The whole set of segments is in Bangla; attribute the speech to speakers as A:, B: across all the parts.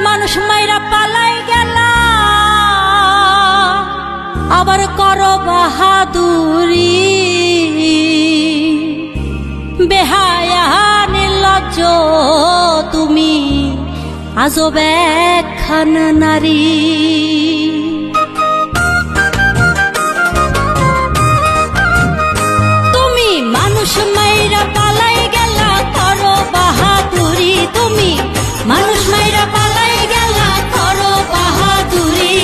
A: মানুষ মাইরা পালাই গেলা আবার করো বাহাদুরি বেহায়া নির্লজ্জ তুমি আজব একখান নারী তুমি মানুষ মাইরা পালাই গেলা করো বাহাদুরি তুমি মানুষ মাইরা পালাই গেলা করো বাহাদুরি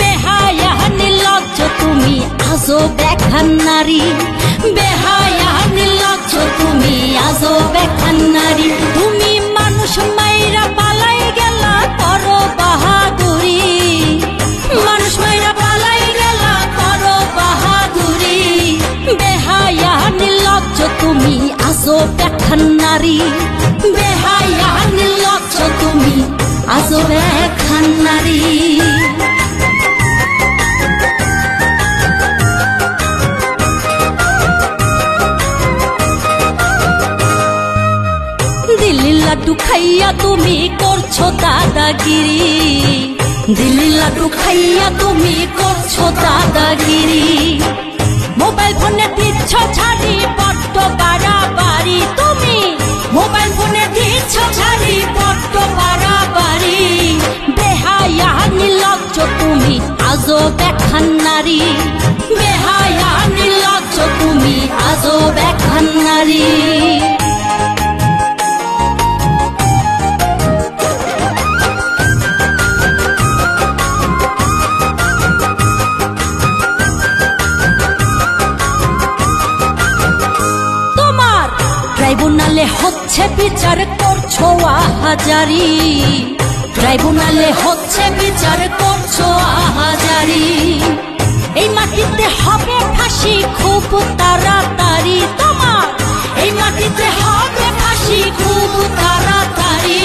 A: বেহায়া নির্লজ্জ তুমি আজব একখান নারী বেহায়া নির্লজ্জ তুমি আজব একখান নারী তুমি মানুষ মাইরা পালাই গেলা করো বাহাদুরি মানুষ মাইরা পালাই গেলা করো বাহাদুরি বেহায়া নির্লজ্জ তুমি আজব একখান নারী বেহায়া নির্লজ্জ তুমি আজব একখান নারী দিল্লি লাড্ডু খাইয়া তুমি করছো দাদাগিরি দিল্লি লাড্ডু খাইয়া তুমি করছো দাদাগিরি মোবাইল ফোনে দিচ্ছ ছাড়ি বড্ড বাড়াবাড়ি তুমি মোবাইল ফোনে দিচ্ছ ছাড়ি বড্ড বাড়াবাড়ি বেহায়া নির্লজ্জ তুমি আজব একখান নারী বেহায়া নির্লজ্জ তুমি আজব একখান নারী ট্রাইব্যুনালে হচ্ছে বিচার করছো আহাজারি ট্রাইব্যুনালে হচ্ছে বিচার করছো আহাজারি এই মাটিতে হবে ফাঁসি খুব তাড়াতাড়ি তোমার এই মাটিতে হবে ফাঁসি খুব তাড়াতাড়ি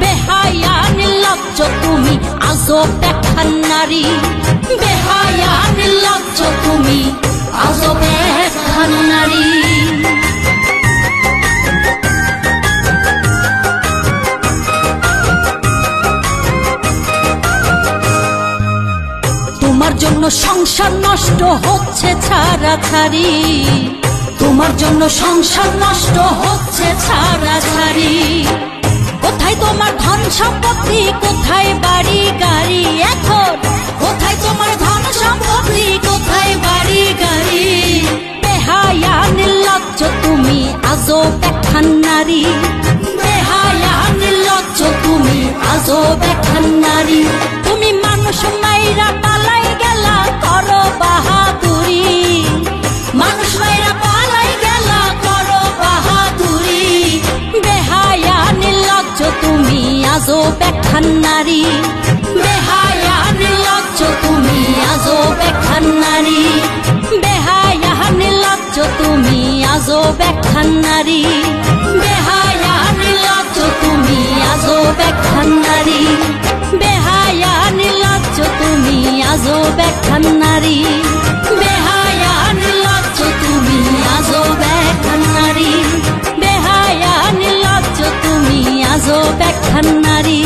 A: বেহায়া নির্লজ্জ তুমি আজব একখান নারী বেহায়া নির্লজ্জ তুমি আজব একখান নারী তোমার জন্য সংসার নষ্ট হচ্ছে ছাড়াছাড়ি তোমার জন্য সংসার নষ্ট হচ্ছে ছাড়াছাড়ি কোথায় তোমার ধন সম্পত্তি কোথায় বাড়ি গাড়ি এখন কোথায় তোমার ধন সম্পত্তি কোথায় বাড়ি গাড়ি বেহায়া নির্লজ্জ তুমি আজব একখান নারী বেহায়া নির্লজ্জ তুমি আজব একখান নারী তুমি মানুষ মাইরা পালাই গেলা করো বাহাদুরি মানুষ মাইরা পালাই গেলা করো বাহাদুরি বেহায়া নির্লজ্জ তুমি আজব একখান নারী বেহায়া নির্লজ্জ তুমি আজব একখান নারী বেহায়া নির্লজ্জ তুমি আজব একখান নারী বেহায়া নির্লজ্জ তুমি আজব একখান নারী বেহায়া নির্লজ্জ তুমি আজব একখান নারী বেহায়া নির্লজ্জ তুমি আজব একখান নারী বেহায়া নির্লজ্জ তুমি আজব একখান নারী।